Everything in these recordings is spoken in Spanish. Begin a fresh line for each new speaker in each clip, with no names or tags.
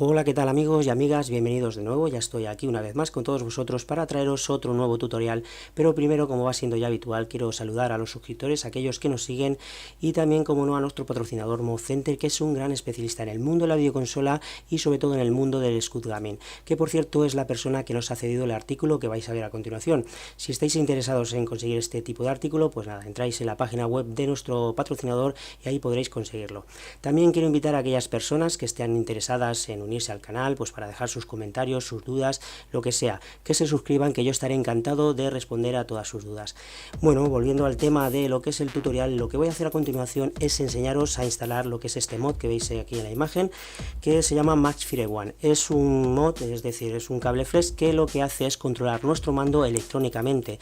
Hola, ¿qué tal amigos y amigas? Bienvenidos de nuevo, ya estoy aquí una vez más con todos vosotros para traeros otro nuevo tutorial, pero primero, como va siendo ya habitual, quiero saludar a los suscriptores, a aquellos que nos siguen y también, como no, a nuestro patrocinador ModCenter, que es un gran especialista en el mundo de la videoconsola y sobre todo en el mundo del Scud Gaming, que por cierto es la persona que nos ha cedido el artículo que vais a ver a continuación. Si estáis interesados en conseguir este tipo de artículo, pues nada, entráis en la página web de nuestro patrocinador y ahí podréis conseguirlo. También quiero invitar a aquellas personas que estén interesadas en unirse al canal, pues para dejar sus comentarios, sus dudas, lo que sea, que se suscriban, que yo estaré encantado de responder a todas sus dudas. Bueno, volviendo al tema de lo que es el tutorial, lo que voy a hacer a continuación es enseñaros a instalar lo que es este mod que veis aquí en la imagen, que se llama MaxFire One. Es un mod, es decir, es un cable flash que lo que hace es controlar nuestro mando electrónicamente.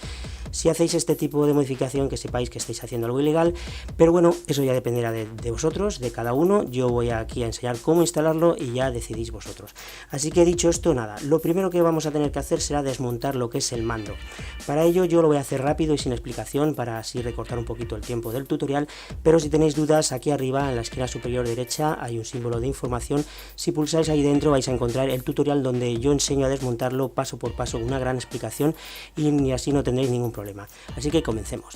Si hacéis este tipo de modificación, que sepáis que estáis haciendo algo ilegal, pero bueno, eso ya dependerá de vosotros, de cada uno. Yo voy aquí a enseñar cómo instalarlo y ya decidís vosotros. Así que dicho esto, nada, lo primero que vamos a tener que hacer será desmontar lo que es el mando. Para ello yo lo voy a hacer rápido y sin explicación para así recortar un poquito el tiempo del tutorial, pero si tenéis dudas, aquí arriba en la esquina superior derecha hay un símbolo de información. Si pulsáis ahí dentro vais a encontrar el tutorial donde yo enseño a desmontarlo paso por paso, una gran explicación y así no tendréis ningún problema. Así que comencemos.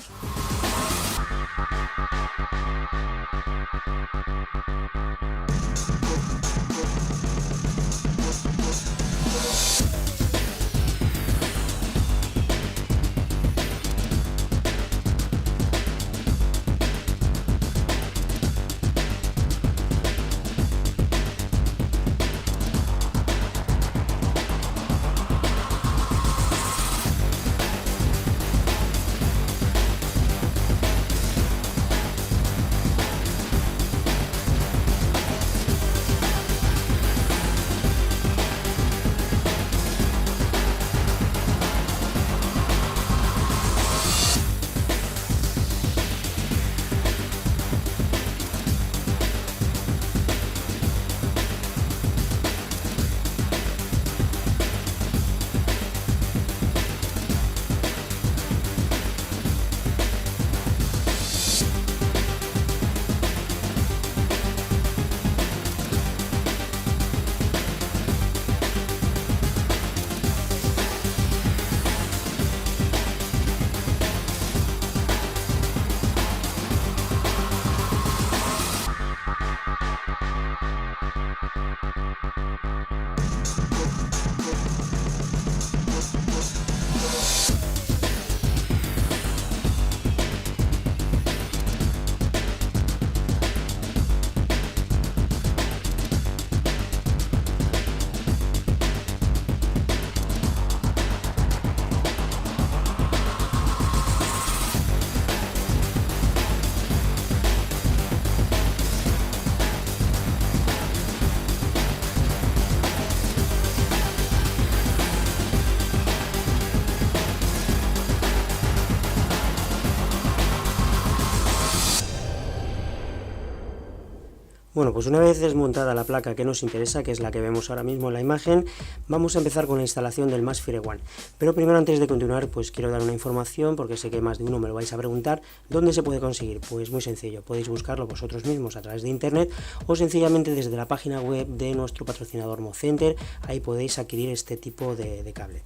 Bueno, pues una vez desmontada la placa que nos interesa, que es la que vemos ahora mismo en la imagen, vamos a empezar con la instalación del MaxFire One. Pero primero, antes de continuar, pues quiero dar una información, porque sé que más de uno me lo vais a preguntar. ¿Dónde se puede conseguir? Pues muy sencillo, podéis buscarlo vosotros mismos a través de internet o sencillamente desde la página web de nuestro patrocinador ModCenter. Ahí podéis adquirir este tipo de cable.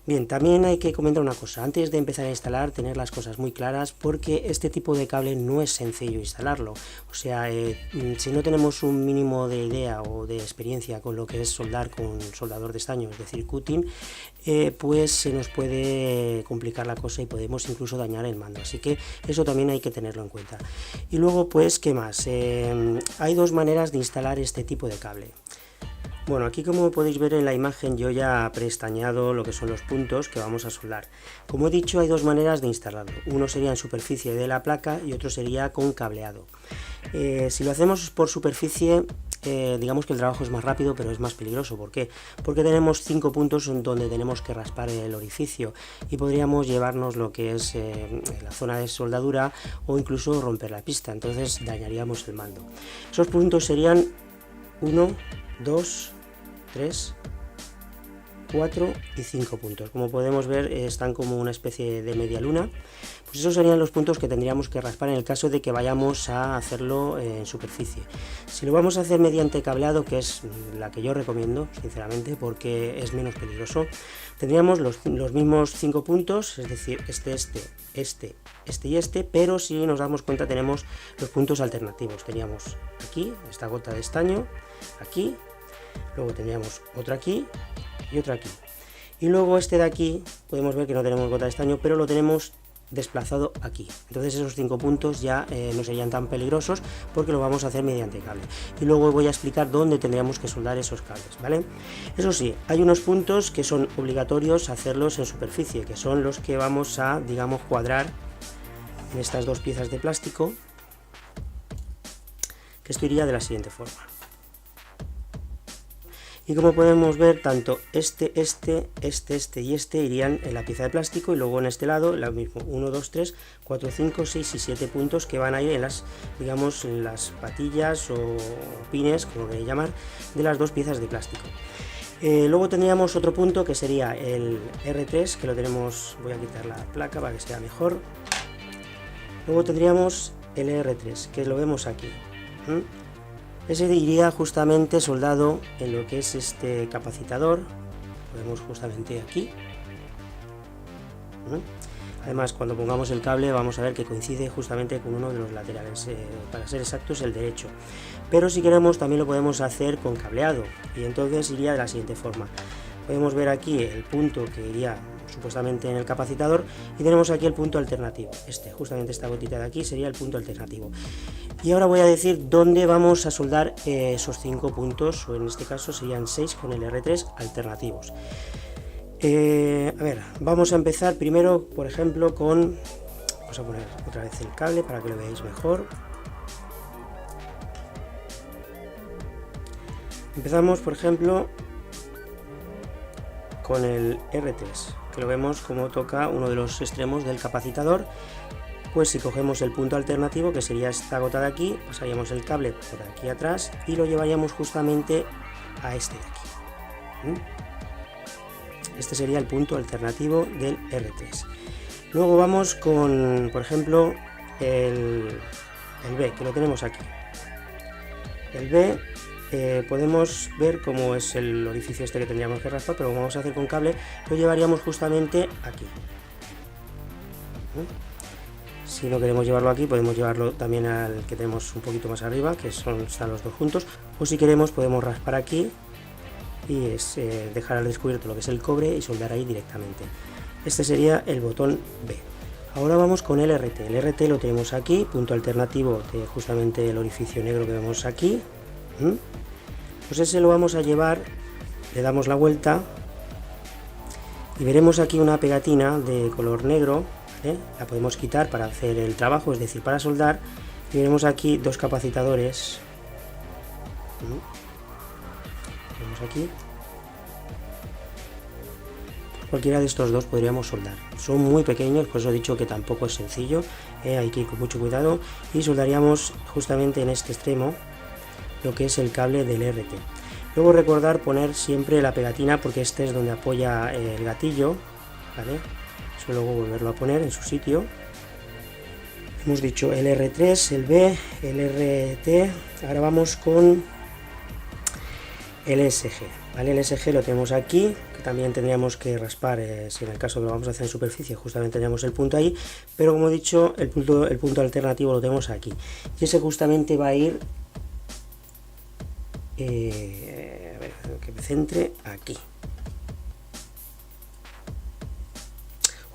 Bien, también hay que comentar una cosa, antes de empezar a instalar, tener las cosas muy claras, porque este tipo de cable no es sencillo instalarlo. O sea, si no tenemos un mínimo de idea o de experiencia con lo que es soldar con soldador de estaño, es decir, cutting, pues se nos puede complicar la cosa y podemos incluso dañar el mando. Así que eso también hay que tenerlo en cuenta. Y luego, pues, ¿qué más? Hay dos maneras de instalar este tipo de cable. Bueno, aquí como podéis ver en la imagen yo ya he preestañado lo que son los puntos que vamos a soldar. Como he dicho, hay dos maneras de instalarlo. Uno sería en superficie de la placa y otro sería con cableado. Si lo hacemos por superficie, digamos que el trabajo es más rápido, pero es más peligroso. ¿Por qué? Porque tenemos 5 puntos donde tenemos que raspar el orificio y podríamos llevarnos lo que es la zona de soldadura o incluso romper la pista, entonces dañaríamos el mando. Esos puntos serían 1, 2, 3, 4 y 5 puntos. Como podemos ver, están como una especie de media luna. Pues esos serían los puntos que tendríamos que raspar en el caso de que vayamos a hacerlo en superficie. Si lo vamos a hacer mediante cableado, que es la que yo recomiendo, sinceramente, porque es menos peligroso, tendríamos los mismos 5 puntos, es decir, este y este, pero si nos damos cuenta tenemos los puntos alternativos. Teníamos aquí esta gota de estaño, aquí, luego tendríamos otra aquí y otra aquí. Y luego este de aquí, podemos ver que no tenemos gota de estaño, pero lo tenemos desplazado aquí. Entonces esos 5 puntos ya no serían tan peligrosos porque lo vamos a hacer mediante cable. Y luego voy a explicar dónde tendríamos que soldar esos cables, ¿vale? Eso sí, hay unos puntos que son obligatorios hacerlos en superficie, que son los que vamos a, digamos, cuadrar en estas dos piezas de plástico, que esto iría de la siguiente forma. Y como podemos ver, tanto este y este irían en la pieza de plástico, y luego en este lado lo mismo, 1, 2, 3, 4, 5, 6 y 7 puntos que van a ir en las, digamos, en las patillas o pines, como queréis llamar, de las dos piezas de plástico. Luego tendríamos otro punto que sería el R3, que lo tenemos, voy a quitar la placa para que sea mejor. Luego tendríamos el R3, que lo vemos aquí. Ese iría justamente soldado en lo que es este capacitador, lo vemos justamente aquí. Además, cuando pongamos el cable vamos a ver que coincide justamente con uno de los laterales, para ser exactos el derecho. Pero si queremos también lo podemos hacer con cableado, y entonces iría de la siguiente forma. Podemos ver aquí el punto que iría supuestamente en el capacitador, y tenemos aquí el punto alternativo. Justamente esta gotita de aquí sería el punto alternativo. Y ahora voy a decir dónde vamos a soldar esos 5 puntos, o en este caso serían 6 con el R3 alternativos. A ver, vamos a empezar primero, por ejemplo, con... Vamos a poner otra vez el cable para que lo veáis mejor. Empezamos, por ejemplo, con el R3, que lo vemos como toca uno de los extremos del capacitador. Pues si cogemos el punto alternativo, que sería esta gota de aquí, pasaríamos el cable por aquí atrás y lo llevaríamos justamente a este de aquí. Este sería el punto alternativo del R3. Luego vamos con, por ejemplo, el B, que lo tenemos aquí. El B, podemos ver cómo es el orificio este que tendríamos que raspar, pero como vamos a hacer con cable, lo llevaríamos justamente aquí. Si no queremos llevarlo aquí, podemos llevarlo también al que tenemos un poquito más arriba, que están los dos juntos, o si queremos podemos raspar aquí y dejar al descubierto lo que es el cobre y soldar ahí directamente. Este sería el botón B. Ahora vamos con el RT. El RT lo tenemos aquí, punto alternativo de justamente el orificio negro que vemos aquí. Pues ese lo vamos a llevar, le damos la vuelta y veremos aquí una pegatina de color negro. La podemos quitar para hacer el trabajo, es decir, para soldar, y veremos aquí dos capacitadores. Vemos aquí. Cualquiera de estos dos podríamos soldar. Son muy pequeños, por eso he dicho que tampoco es sencillo, hay que ir con mucho cuidado, y soldaríamos justamente en este extremo lo que es el cable del RT. Luego recordar poner siempre la pegatina, porque este es donde apoya el gatillo, ¿vale? Eso luego volverlo a poner en su sitio. Hemos dicho el R3, el B, el RT. Ahora vamos con el SG, ¿vale? El SG lo tenemos aquí, que también tendríamos que raspar, si en el caso que lo vamos a hacer en superficie, justamente tendríamos el punto ahí, pero como he dicho, el punto alternativo lo tenemos aquí, y ese justamente va a ir, a ver, que me centre aquí.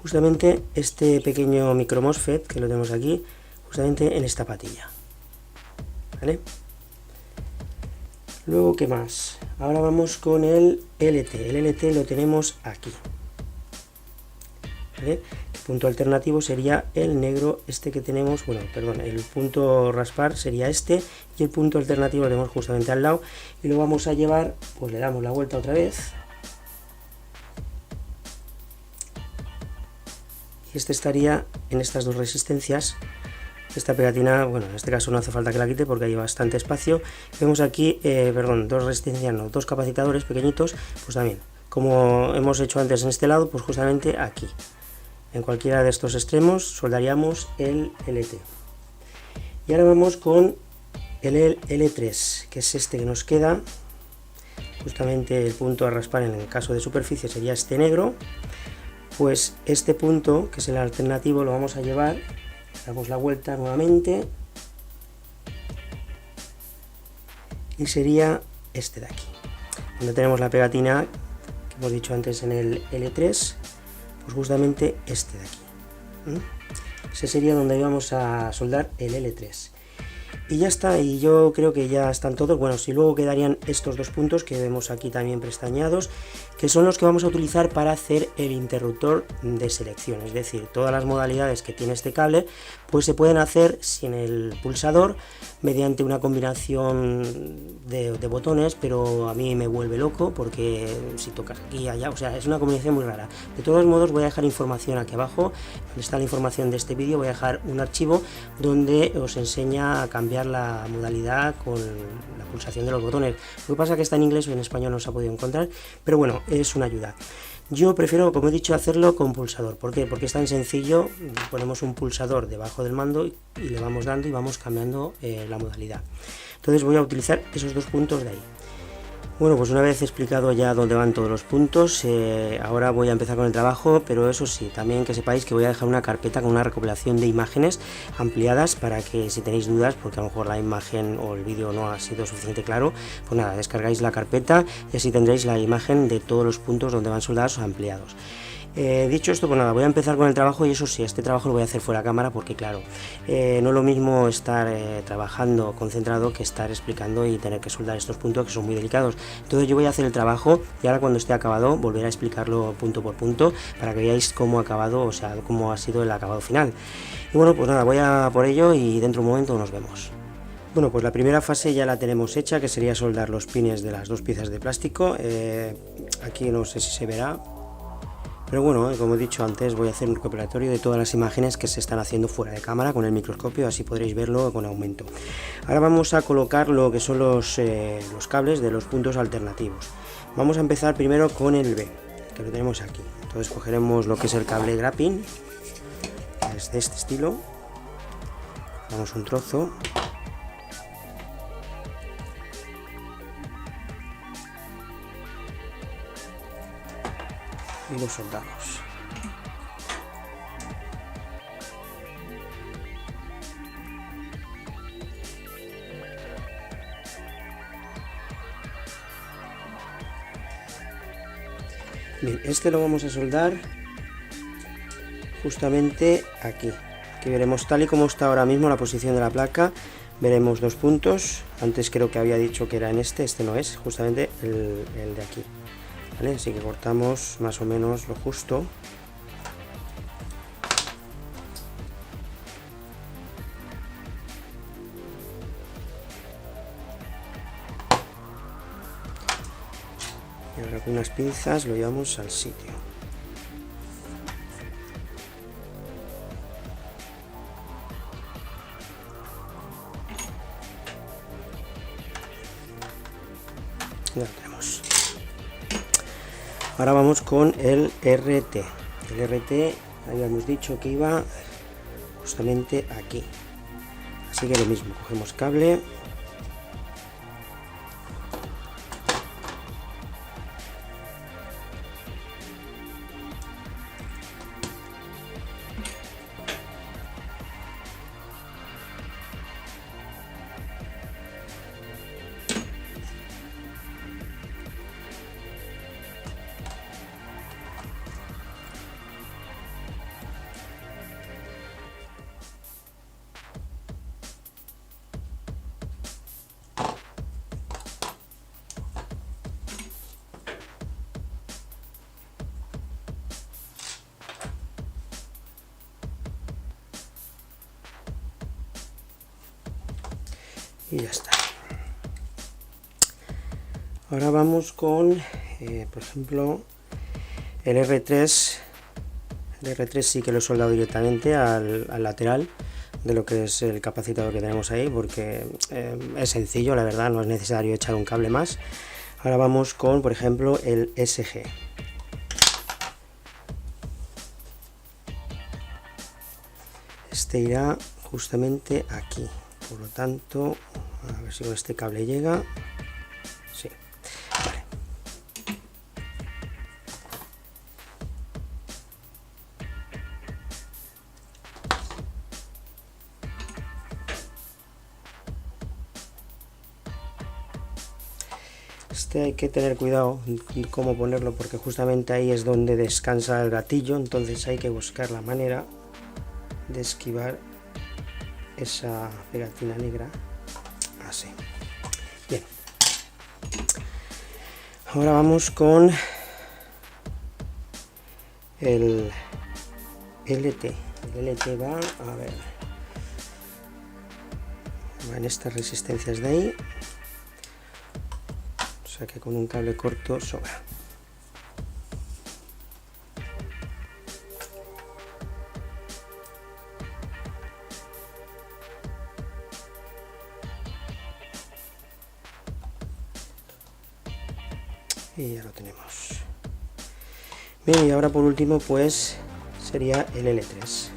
Justamente este pequeño micro MOSFET que lo tenemos aquí, justamente en esta patilla, ¿vale? Luego, ¿qué más? Ahora vamos con el LT. El LT lo tenemos aquí, ¿vale? El punto alternativo sería el negro este que tenemos, bueno, perdón, el punto raspar sería este, y el punto alternativo lo tenemos justamente al lado, y lo vamos a llevar, pues le damos la vuelta otra vez. Este estaría en estas dos resistencias. Esta pegatina, bueno, en este caso no hace falta que la quite porque hay bastante espacio. Vemos aquí, dos resistencias, no, dos capacitadores pequeñitos, pues también como hemos hecho antes en este lado, pues justamente aquí. En cualquiera de estos extremos soldaríamos el LT. Y ahora vamos con el L3, que es este que nos queda. Justamente el punto a raspar en el caso de superficie sería este negro. Pues este punto, que es el alternativo, lo vamos a llevar, damos la vuelta nuevamente, y sería este de aquí, donde tenemos la pegatina que hemos dicho antes en el L3, pues justamente este de aquí. Ese sería donde íbamos a soldar el L3. Y ya está, y yo creo que ya están todos. Bueno, si luego quedarían estos dos puntos que vemos aquí también pestañeados, que son los que vamos a utilizar para hacer el interruptor de selección. Es decir, todas las modalidades que tiene este cable pues se pueden hacer sin el pulsador, mediante una combinación de botones, pero a mí me vuelve loco porque si tocas aquí y allá, o sea, es una combinación muy rara. De todos modos, voy a dejar información aquí abajo, donde está la información de este vídeo. Voy a dejar un archivo donde os enseña a cambiar la modalidad con la pulsación de los botones. Lo que pasa es que está en inglés o en español, no se ha podido encontrar, pero bueno, es una ayuda. Yo prefiero, como he dicho, hacerlo con pulsador. ¿Por qué? Porque es tan sencillo. Ponemos un pulsador debajo del mando y le vamos dando y vamos cambiando la modalidad. Entonces voy a utilizar esos dos puntos de ahí. Bueno, pues una vez explicado ya dónde van todos los puntos, ahora voy a empezar con el trabajo, pero eso sí, también que sepáis que voy a dejar una carpeta con una recopilación de imágenes ampliadas para que si tenéis dudas, porque a lo mejor la imagen o el vídeo no ha sido suficiente claro, pues nada, descargáis la carpeta y así tendréis la imagen de todos los puntos donde van soldados o ampliados. Dicho esto, pues nada, voy a empezar con el trabajo, y eso sí, este trabajo lo voy a hacer fuera de cámara porque claro, no es lo mismo estar trabajando concentrado que estar explicando y tener que soldar estos puntos que son muy delicados. Entonces yo voy a hacer el trabajo y ahora cuando esté acabado volveré a explicarlo punto por punto para que veáis cómo ha acabado, o sea, cómo ha sido el acabado final. Y bueno, pues nada, voy a por ello y dentro de un momento nos vemos. Bueno, pues la primera fase ya la tenemos hecha, que sería soldar los pines de las dos piezas de plástico. Aquí no sé si se verá, pero bueno, como he dicho antes, voy a hacer un recopilatorio de todas las imágenes que se están haciendo fuera de cámara con el microscopio, así podréis verlo con aumento. Ahora vamos a colocar lo que son los cables de los puntos alternativos. Vamos a empezar primero con el B, que lo tenemos aquí. Entonces cogeremos lo que es el cable graphing, que es de este estilo. Damos un trozo. Y lo soldamos. Bien, este lo vamos a soldar justamente aquí. Aquí veremos tal y como está ahora mismo la posición de la placa. Veremos dos puntos. Antes creo que había dicho que era en este no es, justamente el de aquí. ¿Vale? Así que cortamos más o menos lo justo. Y ahora con unas pinzas lo llevamos al sitio. Ya lo tenemos. Ahora vamos con el RT. El RT habíamos dicho que iba justamente aquí. Así que lo mismo, cogemos cable. Y ya está. Ahora vamos con, por ejemplo, el R3. El R3 sí que lo he soldado directamente al lateral de lo que es el capacitador que tenemos ahí, porque es sencillo, la verdad, no es necesario echar un cable más. Ahora vamos con, por ejemplo, el SG. Este irá justamente aquí, por lo tanto, a ver si con este cable llega. Sí, vale. Este hay que tener cuidado cómo ponerlo, porque justamente ahí es donde descansa el gatillo, entonces hay que buscar la manera de esquivar esa pegatina negra. Así. Bien. Ahora vamos con el LT. El LT va, a ver, va en estas resistencias de ahí. O sea que con un cable corto sobra. Y ya lo tenemos. Bien, y ahora por último pues sería el L3.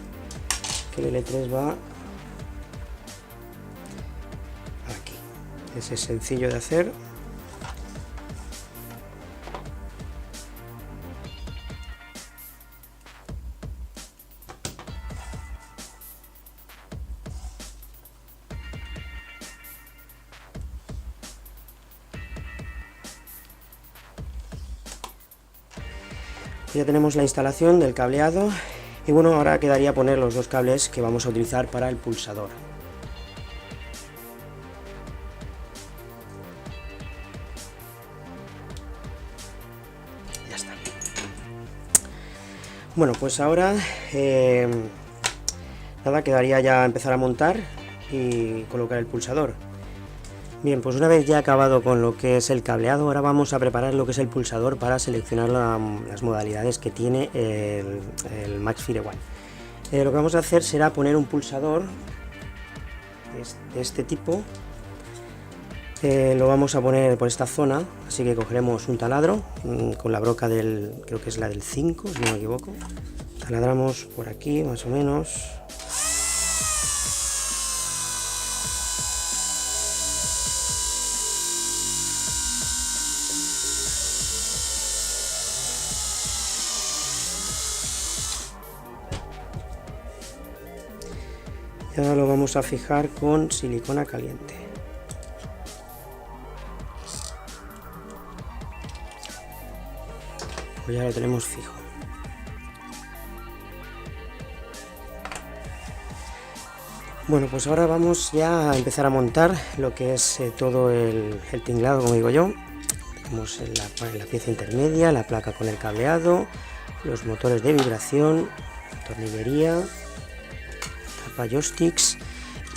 Que el L3 va aquí. Ese es sencillo de hacer. Ya tenemos la instalación del cableado y bueno, ahora quedaría poner los dos cables que vamos a utilizar para el pulsador. Ya está. Bueno, pues ahora nada, quedaría ya empezar a montar y colocar el pulsador. Bien, pues una vez ya acabado con lo que es el cableado, ahora vamos a preparar lo que es el pulsador para seleccionar las modalidades que tiene el Maxfire One. Lo que vamos a hacer será poner un pulsador de este tipo. Lo vamos a poner por esta zona, así que cogeremos un taladro con la broca del, creo que es la del 5, si no me equivoco. Taladramos por aquí más o menos. Y ahora lo vamos a fijar con silicona caliente. Pues ya lo tenemos fijo. Bueno, pues ahora vamos ya a empezar a montar lo que es todo el tinglado, como digo yo. Tenemos la pieza intermedia, la placa con el cableado, los motores de vibración, tornillería, joysticks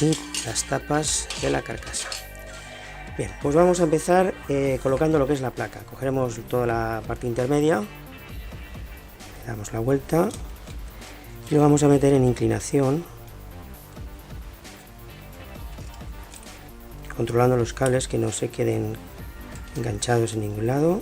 y las tapas de la carcasa. Bien, pues vamos a empezar colocando lo que es la placa. Cogeremos toda la parte intermedia, le damos la vuelta y lo vamos a meter en inclinación, controlando los cables que no se queden enganchados en ningún lado.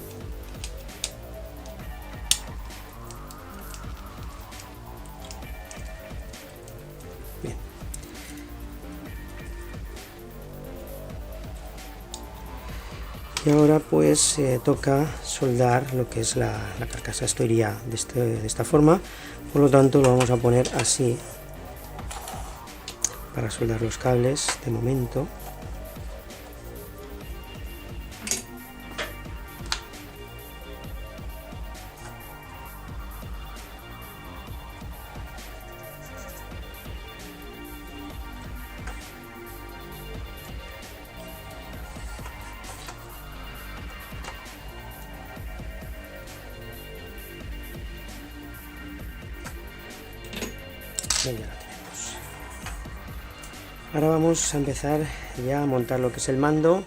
Y ahora pues toca soldar lo que es la carcasa. Esto iría de esta forma, por lo tanto lo vamos a poner así para soldar los cables de momento. Ya lo tenemos. Ahora vamos a empezar ya a montar lo que es el mando.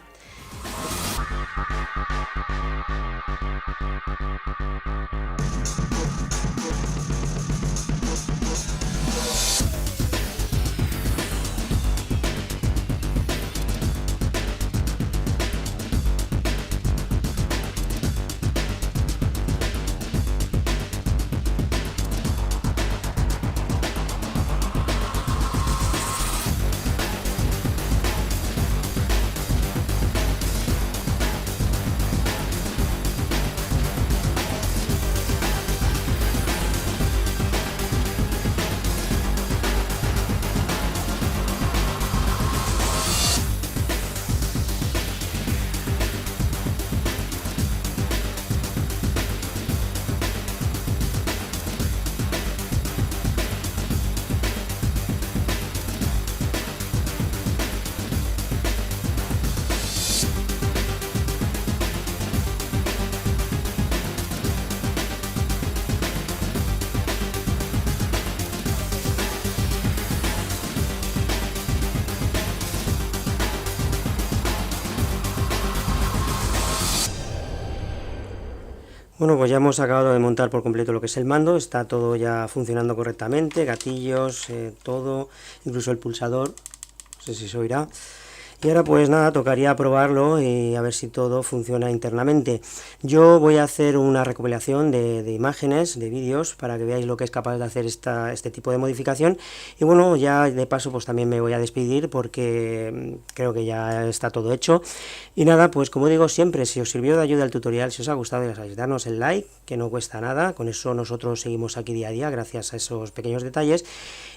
Bueno, pues ya hemos acabado de montar por completo lo que es el mando, está todo ya funcionando correctamente, gatillos, todo, incluso el pulsador, no sé si se oirá. Y ahora pues nada, tocaría probarlo y a ver si todo funciona internamente. Yo voy a hacer una recopilación de imágenes, de vídeos, para que veáis lo que es capaz de hacer este tipo de modificación. Y bueno, ya de paso pues también me voy a despedir porque creo que ya está todo hecho. Y nada, pues como digo siempre, si os sirvió de ayuda el tutorial, si os ha gustado, ya sabéis, darnos el like, que no cuesta nada. Con eso nosotros seguimos aquí día a día, gracias a esos pequeños detalles.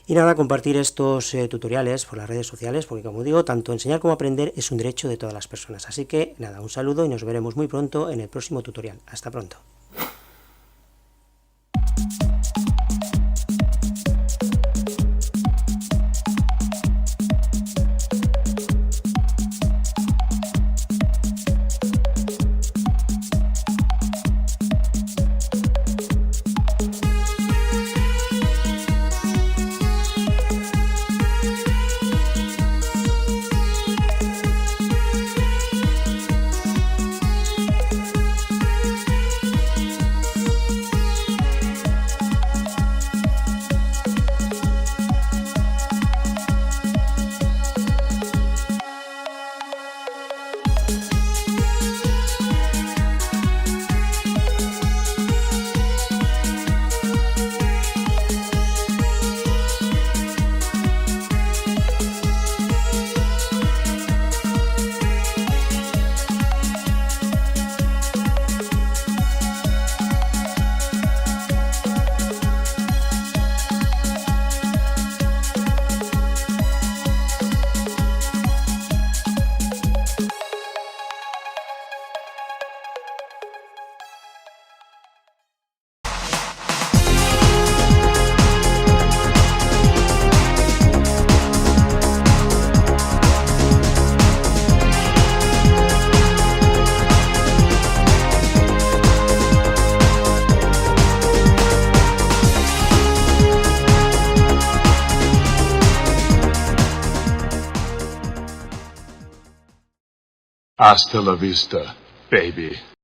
Y nada, compartir estos tutoriales por las redes sociales, porque como digo, tanto enseñar como aprender es un derecho de todas las personas. Así que nada, un saludo y nos veremos muy pronto en el próximo tutorial. Hasta pronto.
Hasta la vista, baby.